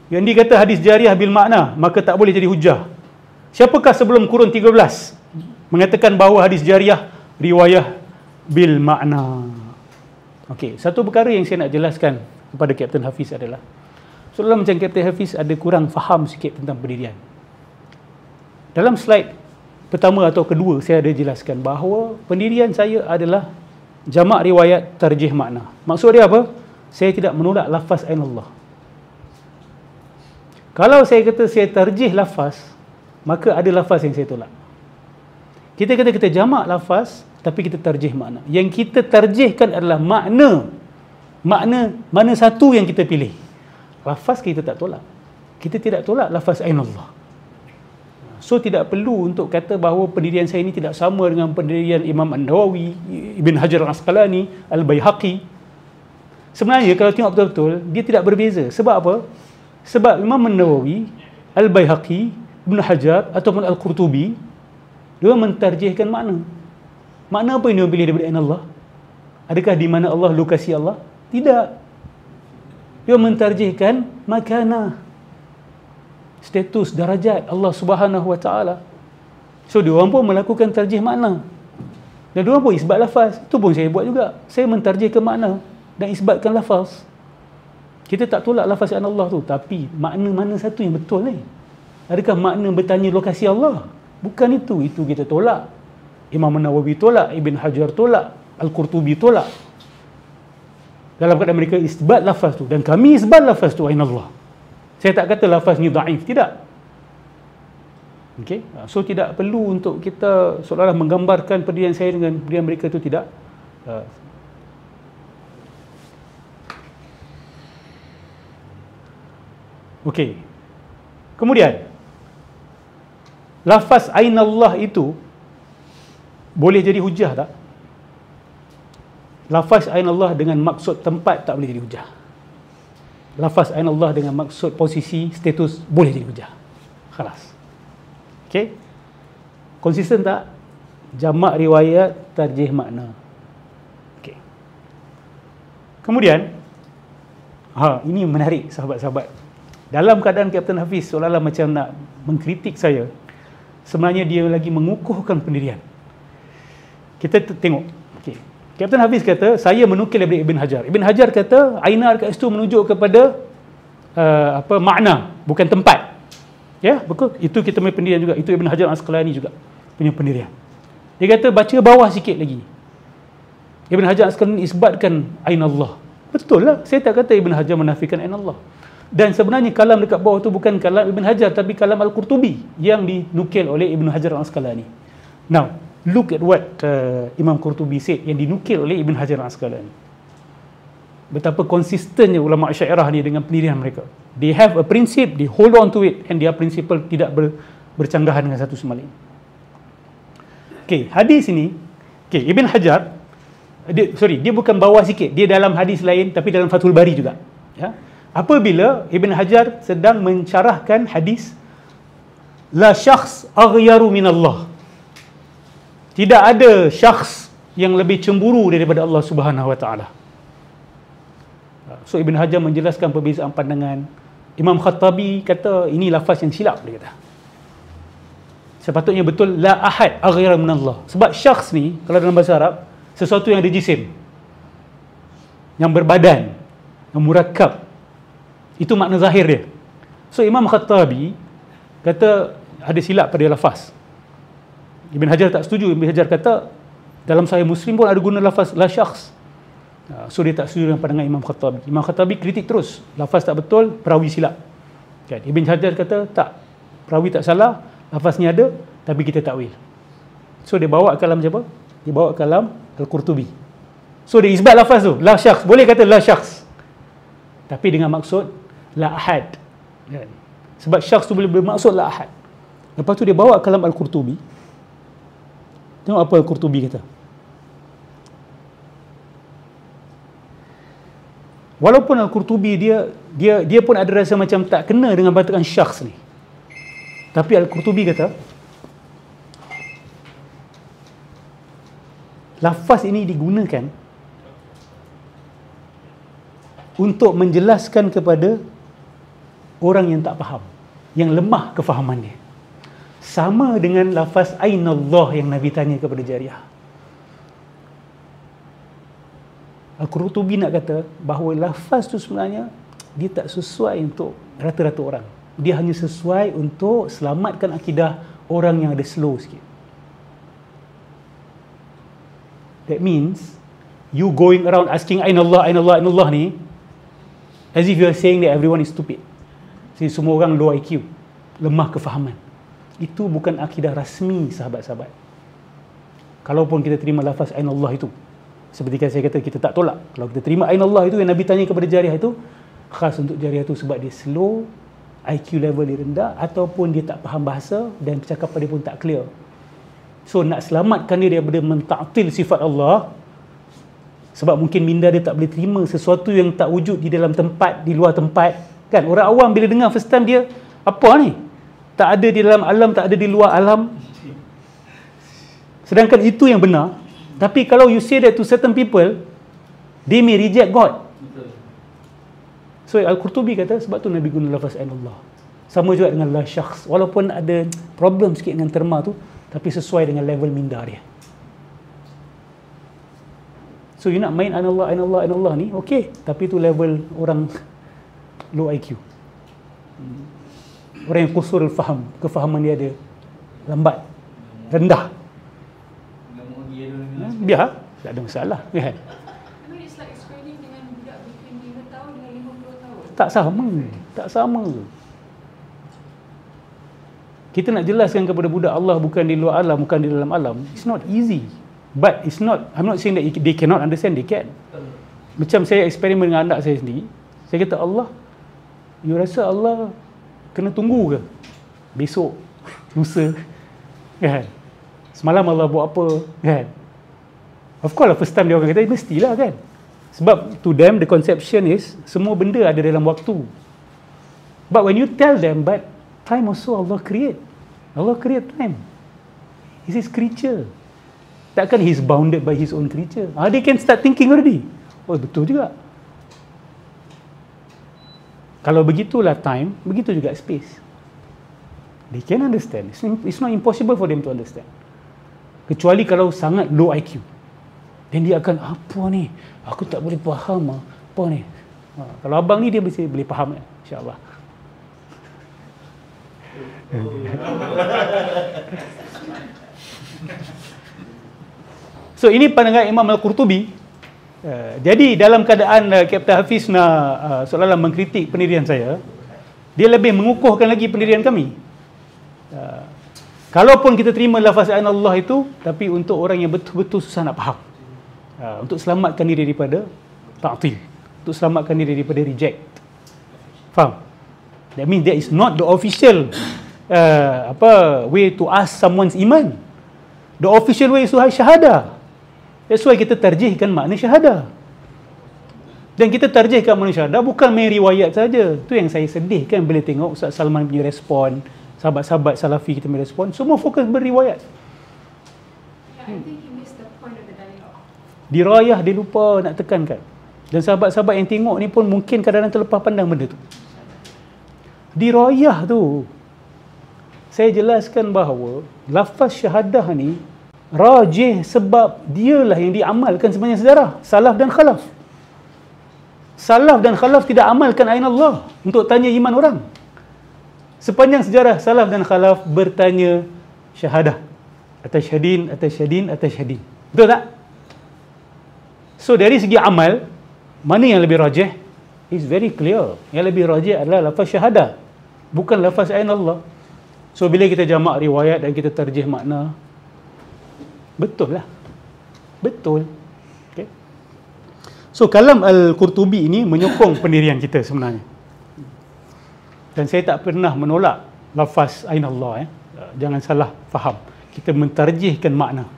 Yang dikata hadis jariah bil makna, maka tak boleh jadi hujah. Siapakah sebelum kurun 13 mengatakan bahawa hadis jariah riwayah bil makna? Okey, satu perkara yang saya nak jelaskan kepada Kapten Hafiz adalah, seolah macam Kapten Hafiz ada kurang faham sikit tentang pendirian. Dalam slide pertama atau kedua saya ada jelaskan bahawa pendirian saya adalah jamak riwayat tarjih makna. Maksud dia apa? Saya tidak menolak lafaz ainullah. Kalau saya kata saya tarjih lafaz, maka ada lafaz yang saya tolak. Kita kata kita jamak lafaz, tapi kita tarjih makna. Yang kita tarjihkan adalah makna. Mana satu yang kita pilih. Lafaz kita tak tolak. Kita tidak tolak lafaz ainullah. So tidak perlu untuk kata bahawa pendirian saya ini tidak sama dengan pendirian Imam An-Nawawi, Ibn Hajar Al-Asqalani, Al-Baihaqi. Sebenarnya kalau tengok betul-betul, dia tidak berbeza. Sebab apa? Sebab Imam An-Nawawi, Al-Baihaqi, Ibn Hajar ataupun Al-Qurtubi, dia mentarjihkan makna. Makna apa yang dia pilih daripada Allah? Adakah di mana Allah lokasi Allah? Tidak. Dia mentarjihkan makanah, status, darajat Allah Subhanahu Wa Taala. So diorang pun melakukan tarjih makna. Dan diorang pun isbat lafaz. Itu pun saya buat juga. Saya mentarjihkan makna dan isbatkan lafaz. Kita tak tolak lafaz Allah tu, tapi makna mana satu yang betul ni? Adakah makna bertanya lokasi Allah? Bukan itu. Itu kita tolak. Imam Nawawi tolak, Ibn Hajar tolak, Al-Qurtubi tolak. Dalam keadaan mereka isbat lafaz tu, dan kami isbat lafaz tu ainallah. Saya tak kata lafaz ni dhaif, tidak. Okey, so tidak perlu untuk kita seolah-olah menggambarkan pendirian saya dengan pendirian mereka, itu tidak. Okey. Kemudian lafaz ainallah itu boleh jadi hujah tak? Lafaz ainallah dengan maksud tempat tak boleh jadi hujah. Lafaz ainallah dengan maksud posisi, status boleh jadi hujah. Khalas. Okey. Konsisten tak? Jamak riwayat tarjih makna. Okey. Kemudian ini menarik sahabat-sahabat. Dalam keadaan Kapten Hafiz seolah-olah macam nak mengkritik saya, sebenarnya dia lagi mengukuhkan pendirian. Kita tengok. Okey. Kapten Hafiz kata, saya menukil daripada Ibn Hajar. Ibn Hajar kata, aina kat situ menunjuk kepada makna, bukan tempat. Ya, betul. Itu kita punya pendirian juga. Itu Ibn Hajar Al-Asqalani juga punya pendirian. Dia kata, baca bawah sikit lagi. Ibn Hajar Al-Asqalani isbatkan ainallah. Betul lah. Saya tak kata Ibn Hajar menafikan ainallah. Dan sebenarnya kalam dekat bawah tu bukan kalam Ibn Hajar, tapi kalam Al-Qurtubi yang dinukil oleh Ibn Hajar Al-Asqalani. Now, look at what Imam Qurtubi said, yang dinukil oleh Ibn Hajar Al-Asqalani. Betapa konsistennya ulama Asy'ariyah ni dengan pendirian mereka. They have a principle, they hold on to it, and their principle tidak bercanggahan dengan satu sama lain. Okey, hadis ini, okey, Ibn Hajar, dia bukan bawah sikit, dia dalam hadis lain, tapi dalam Fathul Bari juga. Ya. Apabila Ibn Hajar sedang mensyarahkan hadis la syakhs aghyaru minallah, tidak ada syakhs yang lebih cemburu daripada Allah Subhanahu Wa Taala. So Ibn Hajar menjelaskan perbezaan pandangan. Imam Khattabi kata ini lafaz yang silap, dia kata. Sepatutnya betul la ahad aghyaru minallah. Sebab syakhs ni kalau dalam bahasa Arab sesuatu yang ada jisim, yang berbadan, yang murakkab. Itu makna zahir dia. So Imam Khattabi kata ada silap pada lafaz. Ibn Hajar tak setuju. Ibn Hajar kata dalam Sahih Muslim pun ada guna lafaz la syakhs. So dia tak setuju dengan pandangan Imam Khattabi. Imam Khattabi kritik terus, lafaz tak betul, perawi silap. Kan? Ibn Hajar kata tak, perawi tak salah, lafaz ni ada, tapi kita takwil. So dia bawa kalam siapa? Dia bawa kalam Al-Qurtubi. So dia isbat lafaz tu, la syakhs. Boleh kata la syakhs, tapi dengan maksud la ahad. Kan? Sebab syakhs tu boleh bermaksud la ahad. Lepas tu dia bawa kalam Al-Qurtubi. Tengok apa Al-Qurtubi kata. Walaupun Al-Qurtubi dia pun ada rasa macam tak kena dengan batakan syakhs ni, tapi Al-Qurtubi kata lafaz ini digunakan untuk menjelaskan kepada orang yang tak faham, yang lemah kefahaman dia. Sama dengan lafaz ainallah yang Nabi tanya kepada Jariyah. Al-Qurtubi nak kata bahawa lafaz tu sebenarnya dia tak sesuai untuk rata-rata orang. Dia hanya sesuai untuk selamatkan akidah orang yang ada slow sikit. That means you going around asking ainallah, ainallah, ainallah ni as if you are saying that everyone is stupid. Jadi semua orang low IQ, lemah kefahaman. Itu bukan akidah rasmi sahabat-sahabat. Kalaupun kita terima lafaz ainallah itu, seperti yang saya kata, kita tak tolak. Kalau kita terima ainallah itu yang Nabi tanya kepada Jariyah itu, khas untuk Jariyah itu sebab dia slow, IQ level dia rendah, ataupun dia tak faham bahasa dan percakapan dia pun tak clear. So nak selamatkan dia daripada mentaktil sifat Allah, sebab mungkin minda dia tak boleh terima sesuatu yang tak wujud di dalam tempat, di luar tempat. Kan orang awam bila dengar first time dia, apa ni? Tak ada di dalam alam, tak ada di luar alam. Sedangkan itu yang benar. Tapi kalau you say that to certain people, they may reject God. So Al-Qurtubi kata sebab tu Nabi guna lafaz Allah. Sama juga dengan la syakhs. Walaupun ada problem sikit dengan terma tu, tapi sesuai dengan level minda dia. So you nak main Allah, Allah, Allah ni, okey. Tapi tu level orang low IQ. Orang yang kusur faham, kefahaman dia ada lambat, rendah. Biar, tak ada masalah. Kan? It's like explaining dengan budak between 5 tahun dengan 50 tahun. Tak sama, tak sama. Kita nak jelaskan kepada budak Allah bukan di luar alam, bukan di dalam alam. It's not easy. But it's not, I'm not saying that they cannot understand, they can. Macam saya eksperimen dengan anak saya sendiri. Saya kata, Allah, you rasa Allah kena tunggu ke? Besok, lusa, kan? Semalam Allah buat apa, kan? Of course lah, first time dia orang kata, mestilah kan? Sebab to them, the conception is, semua benda ada dalam waktu. But when you tell them, but time also Allah create. Allah create time. He's his creature. Takkan he's bounded by his own creature. They can start thinking already. Oh, betul juga. Kalau begitulah time, begitu juga space. They can understand. It's not impossible for them to understand. Kecuali kalau sangat low IQ. Dan dia akan, apa ni? Aku tak boleh faham. Apa ni? Kalau abang ni, dia boleh faham. InsyaAllah. So, ini pandangan Imam Al-Qurtubi. Jadi dalam keadaan Kapten Hafiz nak seolah-olah mengkritik pendirian saya, dia lebih mengukuhkan lagi pendirian kami. Kalaupun kita terima lafaz Allah itu, tapi untuk orang yang betul-betul susah nak faham, untuk selamatkan diri daripada ta'til, untuk selamatkan diri daripada reject. Faham? That means that is not the official way to ask someone's iman. The official way is to syahadah. That's why kita tarjihkan makna syahadah. Dan kita tarjihkan makna syahadah bukan main riwayat saja. Tu yang saya sedih kan bila tengok Ustaz Salman punya respon, sahabat-sahabat Salafi kita punya respon, semua fokus beriwayat. I think he missed the point of the dialogue. Dirayah dia lupa nak tekankan. Dan sahabat-sahabat yang tengok ni pun mungkin kadang-kadang terlepas pandang benda tu. Dirayah tu, saya jelaskan bahawa lafaz syahadah ni rajih sebab dialah yang diamalkan sepanjang sejarah, salaf dan khalaf. Salaf dan khalaf tidak amalkan ainallah untuk tanya iman orang. Sepanjang sejarah salaf dan khalaf bertanya syahadah. Atasyhadin, atasyhadin, atasyhadin. Betul tak? So dari segi amal, mana yang lebih rajih? It's very clear. Yang lebih rajih adalah lafaz syahadah, bukan lafaz ainallah. So bila kita jamak riwayat dan kita tarjih makna, betul lah. Betul. Okay. So, kalam Al-Qurtubi ini menyokong pendirian kita sebenarnya. Dan saya tak pernah menolak lafaz ainallah. Jangan salah faham. Kita mentarjihkan makna.